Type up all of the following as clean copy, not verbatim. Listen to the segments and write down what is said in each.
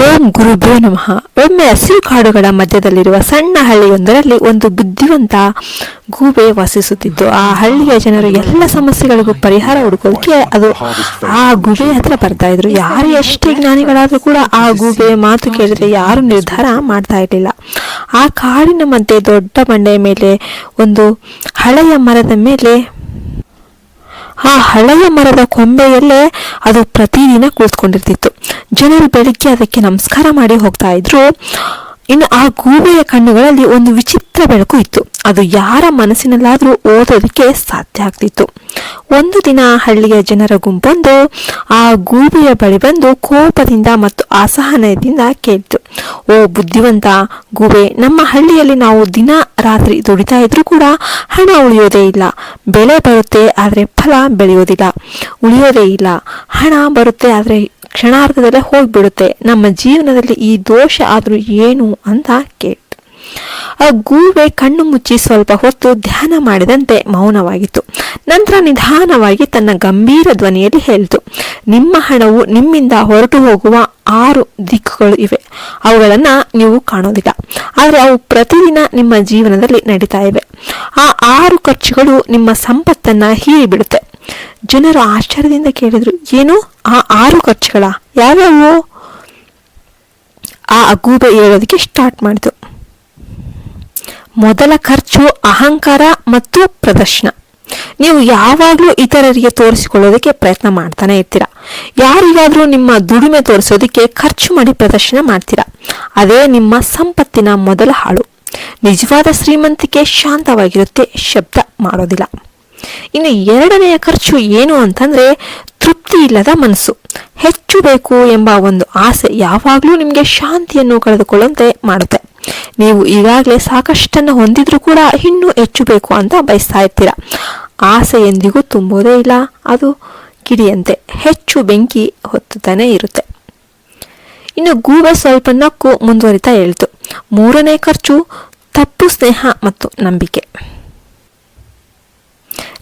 ಓಂ ಗುರುಭ್ಯೋ ನಮಃ. ಒಮ್ಮೆ ಹಸಿರು ಕಾಡುಗಳ ಮಧ್ಯದಲ್ಲಿರುವ ಸಣ್ಣ ಹಳ್ಳಿಯೊಂದರಲ್ಲಿ ಒಂದು ಬುದ್ಧಿವಂತ ಗೂಬೆ ವಾಸಿಸುತ್ತಿತ್ತು. ಆ ಹಳ್ಳಿಯ ಜನರು ಎಲ್ಲ ಸಮಸ್ಯೆಗಳಿಗೂ ಪರಿಹಾರ ಹುಡುಕೋದಕ್ಕೆ ಆ ಗೂಬೆ ಹತ್ರ ಬರ್ತಾ ಇದ್ರು. ಯಾರು ಎಷ್ಟೇ ಜ್ಞಾನಿಗಳಾದ್ರೂ ಕೂಡ ಆ ಗೂಬೆ ಮಾತು ಕೇಳಿದ್ರೆ ಯಾರು ನಿರ್ಧಾರ ಮಾಡ್ತಾ ಇರಲಿಲ್ಲ. ಆ ಕಾಡಿನ ಮಧ್ಯೆ ದೊಡ್ಡ ಬಂಡೆಯ ಮೇಲೆ ಒಂದು ಹಳೆಯ ಮರದ ಮೇಲೆ ಆ ಹಳೆಯ ಮರದ ಕೊಂಬೆಯಲ್ಲೇ ಅದು ಪ್ರತಿದಿನ ಕುಳಿತುಕೊಂಡಿರ್ತಿತ್ತು. ಜನರು ಬೆಳಿಗ್ಗೆ ಅದಕ್ಕೆ ನಮಸ್ಕಾರ ಮಾಡಿ ಹೋಗ್ತಾ ಇದ್ರು. ಇನ್ನು ಆ ಗೂಬೆಯ ಕಣ್ಣುಗಳಲ್ಲಿ ಒಂದು ವಿಚಿತ್ರ ಬೆಳಕು ಇತ್ತು. ಅದು ಯಾರ ಮನಸ್ಸಿನಲ್ಲಾದ್ರೂ ಓದೋದಕ್ಕೆ ಸಾಧ್ಯ ಆಗ್ತಿತ್ತು. ಒಂದು ದಿನ ಹಳ್ಳಿಯ ಜನರ ಗುಂಪೊಂದು ಆ ಗೂಬೆಯ ಬಳಿ ಬಂದು ಕೋಪದಿಂದ ಮತ್ತು ಅಸಹನದಿಂದ ಕೇಳಿತು, ಓ ಬುದ್ಧಿವಂತ ಗೂಬೆ, ನಮ್ಮ ಹಳ್ಳಿಯಲ್ಲಿ ನಾವು ದಿನ ರಾತ್ರಿ ದುಡಿತಾ ಇದ್ರೂ ಕೂಡ ಹಣ ಉಳಿಯೋದೇ ಇಲ್ಲ. ಬೆಳೆ ಬರುತ್ತೆ ಆದರೆ ಫಲ ಉಳಿಯೋದೇ ಇಲ್ಲ. ಹಣ ಬರುತ್ತೆ ಆದರೆ ಕ್ಷಣಾರ್ಧದಲ್ಲೇ ಹೋಗ್ಬಿಡುತ್ತೆ. ನಮ್ಮ ಜೀವನದಲ್ಲಿ ಈ ದೋಷ ಆದ್ರೂ ಏನು ಅಂತ ಕೇಳಿತು. ಆ ಗೂಬೆ ಕಣ್ಣು ಮುಚ್ಚಿ ಸ್ವಲ್ಪ ಹೊತ್ತು ಧ್ಯಾನ ಮಾಡಿದಂತೆ ಮೌನವಾಗಿತ್ತು. ನಂತರ ನಿಧಾನವಾಗಿ ತನ್ನ ಗಂಭೀರ ಧ್ವನಿಯಲ್ಲಿ ಹೇಳಿತು, ನಿಮ್ಮ ಹಣವು ನಿಮ್ಮಿಂದ ಹೊರಟು ಹೋಗುವ 6 ದಿಕ್ಕುಗಳು ಇವೆ. ಅವುಗಳನ್ನ ನೀವು ಕಾಣೋದಿಲ್ಲ, ಆದರೆ ಅವು ಪ್ರತಿದಿನ ನಿಮ್ಮ ಜೀವನದಲ್ಲಿ ನಡೀತಾ ಇವೆ. ಆ 6 ಖರ್ಚುಗಳು ನಿಮ್ಮ ಸಂಪತ್ತನ್ನ ಹೀರಿಬಿಡುತ್ತೆ. ಜನರು ಆಶ್ಚರ್ಯದಿಂದ ಕೇಳಿದ್ರು, ಏನು ಆ 6 ಖರ್ಚುಗಳ? ಯಾವ್ಯಾವು? ಆ ಗೂಬೆ ಹೇಳೋದಕ್ಕೆ ಸ್ಟಾರ್ಟ್ ಮಾಡಿತು. ಮೊದಲ ಖರ್ಚು ಅಹಂಕಾರ ಮತ್ತು ಪ್ರದರ್ಶನ. ನೀವು ಯಾವಾಗಲೂ ಇತರರಿಗೆ ತೋರಿಸಿಕೊಳ್ಳೋದಕ್ಕೆ ಪ್ರಯತ್ನ ಮಾಡ್ತಾನೆ ಇರ್ತೀರಾ. ಯಾರಿಗಾದ್ರೂ ನಿಮ್ಮ ದುಡಿಮೆ ತೋರಿಸೋದಕ್ಕೆ ಖರ್ಚು ಮಾಡಿ ಪ್ರದರ್ಶನ ಮಾಡ್ತೀರಾ. ಅದೇ ನಿಮ್ಮ ಸಂಪತ್ತಿನ ಮೊದಲ ಹಾಳು. ನಿಜವಾದ ಶ್ರೀಮಂತಿಕೆ ಶಾಂತವಾಗಿರುತ್ತೆ, ಶಬ್ದ ಮಾಡೋದಿಲ್ಲ. ಇನ್ನು ಎರಡನೆಯ ಖರ್ಚು ಏನು ಅಂತಂದ್ರೆ ತೃಪ್ತಿ ಇಲ್ಲದ ಮನಸ್ಸು. ಹೆಚ್ಚು ಬೇಕು ಎಂಬ ಒಂದು ಆಸೆ ಯಾವಾಗಲೂ ನಿಮಗೆ ಶಾಂತಿಯನ್ನು ಕಳೆದುಕೊಳ್ಳುವಂತೆ ಮಾಡುತ್ತೆ. ನೀವು ಈಗಾಗಲೇ ಸಾಕಷ್ಟನ್ನು ಹೊಂದಿದ್ರೂ ಕೂಡ ಇನ್ನೂ ಹೆಚ್ಚು ಬೇಕು ಅಂತ ಬಯಸ್ತಾ ಇರ್ತೀರಾ. ಆಸೆ ಎಂದಿಗೂ ತುಂಬೋದೇ ಇಲ್ಲ, ಅದು ಕಿಡಿಯಂತೆ ಹೆಚ್ಚು ಬೆಂಕಿ ಹೊತ್ತುತ್ತಾನೆ ಇರುತ್ತೆ. ಇನ್ನು ಗೂಬೆ ಸ್ವಲ್ಪ ನಕ್ಕು ಮುಂದುವರಿತಾ ಹೇಳ್ತು, ಮೂರನೇ ಖರ್ಚು ತಪ್ಪು ಸ್ನೇಹ ಮತ್ತು ನಂಬಿಕೆ.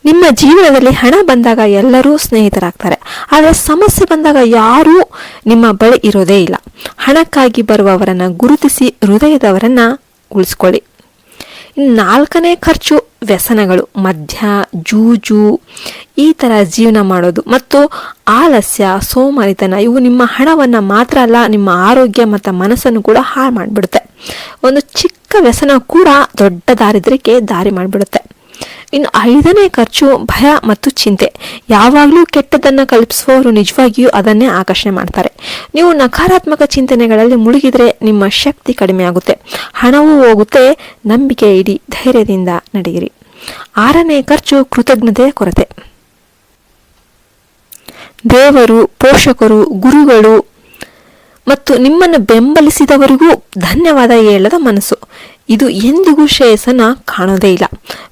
ನಿಮ್ಮ ಜೀವನದಲ್ಲಿ ಹಣ ಬಂದಾಗ ಎಲ್ಲರೂ ಸ್ನೇಹಿತರಾಗ್ತಾರೆ, ಆದರೆ ಸಮಸ್ಯೆ ಬಂದಾಗ ಯಾರೂ ನಿಮ್ಮ ಬಳಿ ಇರೋದೇ ಇಲ್ಲ. ಹಣಕ್ಕಾಗಿ ಬರುವವರನ್ನ ಗುರುತಿಸಿ ಹೃದಯದವರನ್ನ ಉಳಿಸ್ಕೊಳ್ಳಿ. ಇನ್ನು 4ನೇ ಖರ್ಚು ವ್ಯಸನಗಳು, ಮದ್ಯ, ಜೂಜು, ಈ ಥರ ಜೀವನ ಮಾಡೋದು ಮತ್ತು ಆಲಸ್ಯ, ಸೋಮಾರಿತನ. ಇವು ನಿಮ್ಮ ಹಣವನ್ನು ಮಾತ್ರ ಅಲ್ಲ, ನಿಮ್ಮ ಆರೋಗ್ಯ ಮತ್ತು ಮನಸ್ಸನ್ನು ಕೂಡ ಹಾಳು ಮಾಡಿಬಿಡುತ್ತೆ. ಒಂದು ಚಿಕ್ಕ ವ್ಯಸನ ಕೂಡ ದೊಡ್ಡ ದಾರಿದ್ರ್ಯಕ್ಕೆ ದಾರಿ ಮಾಡಿಬಿಡುತ್ತೆ. ಇನ್ನು 5ನೇ ಖರ್ಚು ಭಯ ಮತ್ತು ಚಿಂತೆ. ಯಾವಾಗಲೂ ಕೆಟ್ಟದನ್ನು ಕಲ್ಪಿಸುವವರು ನಿಜವಾಗಿಯೂ ಅದನ್ನೇ ಆಕರ್ಷಣೆ ಮಾಡ್ತಾರೆ. ನೀವು ನಕಾರಾತ್ಮಕ ಚಿಂತನೆಗಳಲ್ಲಿ ಮುಳುಗಿದ್ರೆ ನಿಮ್ಮ ಶಕ್ತಿ ಕಡಿಮೆ ಆಗುತ್ತೆ, ಹಣವೂ ಹೋಗುತ್ತೆ. ನಂಬಿಕೆ ಇಡಿ, ಧೈರ್ಯದಿಂದ ನಡೆಯಿರಿ. 6ನೇ ಖರ್ಚು ಕೃತಜ್ಞತೆಯ ಕೊರತೆ. ದೇವರು, ಪೋಷಕರು, ಗುರುಗಳು ಮತ್ತು ನಿಮ್ಮನ್ನು ಬೆಂಬಲಿಸಿದವರಿಗೂ ಧನ್ಯವಾದ ಹೇಳದ ಮನಸ್ಸು, ಇದು ಎಂದಿಗೂ ಶ್ರೇಯಸ್ಸನ್ನ ಕಾಣೋದೇ ಇಲ್ಲ.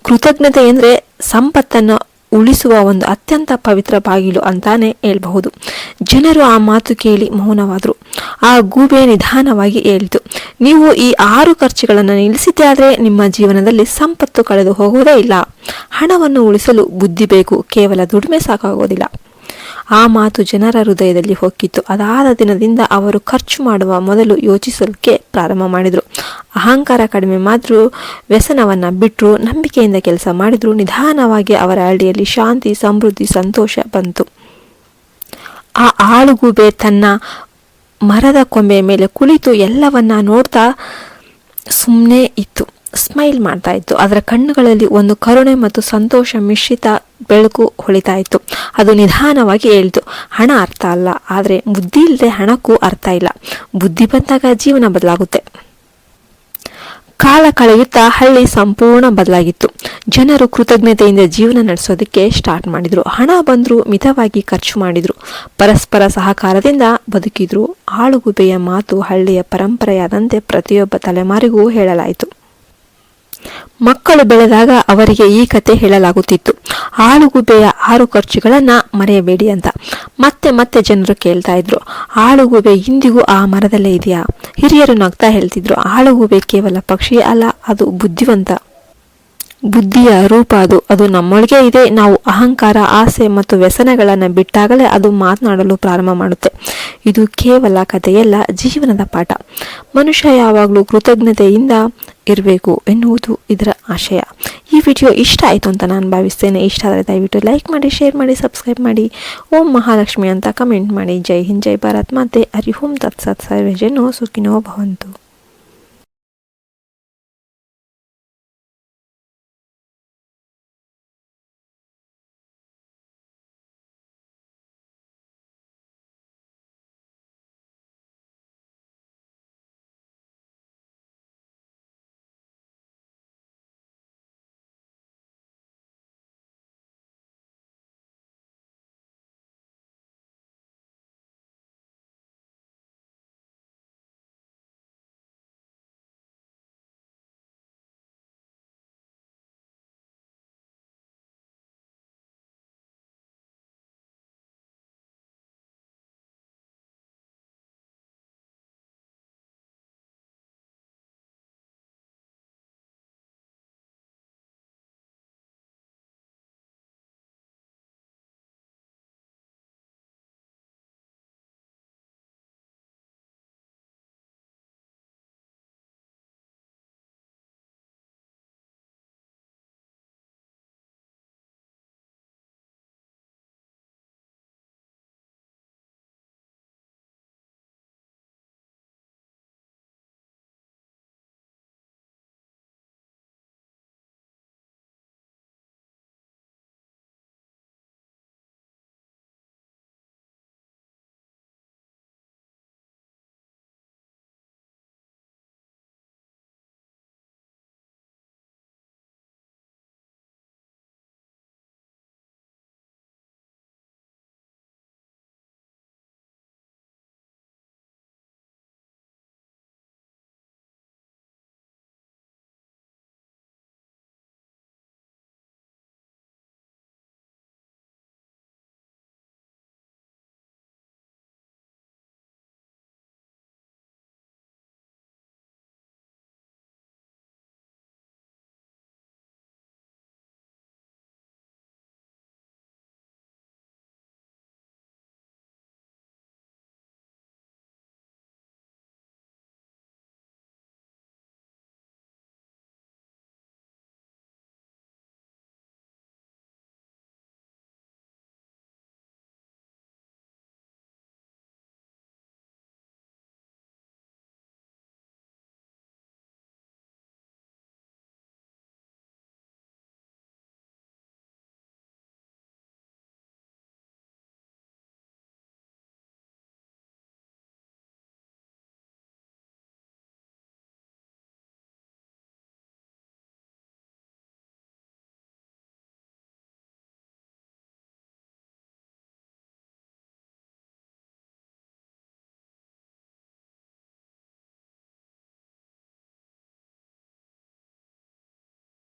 ಕೃತಜ್ಞತೆ ಎಂದರೆ ಸಂಪತ್ತನ್ನು ಉಳಿಸುವ ಒಂದು ಅತ್ಯಂತ ಪವಿತ್ರ ಬಾಗಿಲು ಅಂತಾನೆ ಹೇಳ್ಬಹುದು. ಜನರು ಆ ಮಾತು ಕೇಳಿ ಮೌನವಾದರು. ಆ ಗೂಬೆ ನಿಧಾನವಾಗಿ ಹೇಳಿತು, ನೀವು ಈ 6 ಖರ್ಚುಗಳನ್ನು ನಿಲ್ಲಿಸಿದ್ದೆ ಆದರೆ ನಿಮ್ಮ ಜೀವನದಲ್ಲಿ ಸಂಪತ್ತು ಕಳೆದು ಹೋಗುವುದೇ ಇಲ್ಲ. ಹಣವನ್ನು ಉಳಿಸಲು ಬುದ್ಧಿ ಬೇಕು, ಕೇವಲ ದುಡಿಮೆ ಸಾಕಾಗೋದಿಲ್ಲ. ಆ ಮಾತು ಜನರ ಹೃದಯದಲ್ಲಿ ಹೊಕ್ಕಿತ್ತು. ಅದಾದ ದಿನದಿಂದ ಅವರು ಖರ್ಚು ಮಾಡುವ ಮೊದಲು ಯೋಚಿಸಲಿಕ್ಕೆ ಪ್ರಾರಂಭ ಮಾಡಿದರು. ಅಹಂಕಾರ ಕಡಿಮೆ ಮಾಡಿದ್ರು, ವ್ಯಸನವನ್ನ ಬಿಟ್ಟರು, ನಂಬಿಕೆಯಿಂದ ಕೆಲಸ ಮಾಡಿದ್ರು. ನಿಧಾನವಾಗಿ ಅವರ ಹಳ್ಳಿಯಲ್ಲಿ ಶಾಂತಿ, ಸಮೃದ್ಧಿ, ಸಂತೋಷ ಬಂತು. ಆ ಆಳುಗೂಬೆ ತನ್ನ ಮರದ ಕೊಂಬೆಯ ಮೇಲೆ ಕುಳಿತು ಎಲ್ಲವನ್ನ ನೋಡ್ತಾ ಸುಮ್ಮನೆ ಇತ್ತು, ಸ್ಮೈಲ್ ಮಾಡ್ತಾ ಇತ್ತು. ಅದರ ಕಣ್ಣುಗಳಲ್ಲಿ ಒಂದು ಕರುಣೆ ಮತ್ತು ಸಂತೋಷ ಮಿಶ್ರಿತ ಬೆಳಕು ಹೊಳಿತಾ ಇತ್ತು. ಅದು ನಿಧಾನವಾಗಿ ಹೇಳಿತು, ಹಣ ಅರ್ಥ ಅಲ್ಲ, ಆದರೆ ಬುದ್ಧಿ ಇಲ್ಲದೆ ಹಣಕ್ಕೂ ಅರ್ಥ ಇಲ್ಲ. ಬುದ್ಧಿ ಬಂದಾಗ ಜೀವನ ಬದಲಾಗುತ್ತೆ. ಕಾಲ ಕಳೆಯುತ್ತಾ ಹಳ್ಳಿ ಸಂಪೂರ್ಣ ಬದಲಾಗಿತ್ತು. ಜನರು ಕೃತಜ್ಞತೆಯಿಂದ ಜೀವನ ನಡೆಸೋದಕ್ಕೆ ಸ್ಟಾರ್ಟ್ ಮಾಡಿದ್ರು. ಹಣ ಬಂದ್ರು, ಮಿತವಾಗಿ ಖರ್ಚು ಮಾಡಿದ್ರು, ಪರಸ್ಪರ ಸಹಕಾರದಿಂದ ಬದುಕಿದ್ರು. ಆಳುಗುಬೆಯ ಮಾತು ಹಳ್ಳಿಯ ಪರಂಪರೆಯಾದಂತೆ ಪ್ರತಿಯೊಬ್ಬ ತಲೆಮಾರಿಗೂ ಹೇಳಲಾಯಿತು. ಮಕ್ಕಳು ಬೆಳೆದಾಗ ಅವರಿಗೆ ಈ ಕತೆ ಹೇಳಲಾಗುತ್ತಿತ್ತು, ಆಳುಗುಬೆಯ 6 ಖರ್ಚುಗಳನ್ನ ಮರೆಯಬೇಡಿ ಅಂತ. ಮತ್ತೆ ಮತ್ತೆ ಜನರು ಕೇಳ್ತಾ ಇದ್ರು, ಆಳುಗುಬೆ ಇಂದಿಗೂ ಆ ಮರದಲ್ಲೇ ಇದೆಯಾ? ಹಿರಿಯರು ನಗ್ತಾ ಹೇಳ್ತಿದ್ರು, ಆಳುಗುಬೆ ಕೇವಲ ಪಕ್ಷಿ ಅಲ್ಲ, ಅದು ಬುದ್ಧಿವಂತ. ಬುದ್ಧಿಯ ರೂಪ ಅದು ನಮ್ಮೊಳಗೆ ಇದೆ. ನಾವು ಅಹಂಕಾರ, ಆಸೆ ಮತ್ತು ವ್ಯಸನಗಳನ್ನು ಬಿಟ್ಟಾಗಲೇ ಅದು ಮಾತನಾಡಲು ಪ್ರಾರಂಭ ಮಾಡುತ್ತೆ. ಇದು ಕೇವಲ ಕಥೆಯಲ್ಲ, ಜೀವನದ ಪಾಠ. ಮನುಷ್ಯ ಯಾವಾಗಲೂ ಕೃತಜ್ಞತೆಯಿಂದ ಇರಬೇಕು ಎನ್ನುವುದು ಇದರ ಆಶಯ. ಈ ವಿಡಿಯೋ ಇಷ್ಟ ಆಯಿತು ಅಂತ ನಾನು ಭಾವಿಸ್ತೇನೆ. ಇಷ್ಟ ಆದರೆ ದಯವಿಟ್ಟು ಲೈಕ್ ಮಾಡಿ, ಶೇರ್ ಮಾಡಿ, ಸಬ್ಸ್ಕ್ರೈಬ್ ಮಾಡಿ. ಓಂ ಮಹಾಲಕ್ಷ್ಮಿ ಅಂತ ಕಮೆಂಟ್ ಮಾಡಿ. ಜೈ ಹಿಂದ್, ಜೈ ಭಾರತ್ ಮಾತೆ. ಹರಿ ಓಂ ತತ್ಸತ್. ಸರ್ವೇ ಜನೋ ಸುಖಿನೋ ಭವಂತು.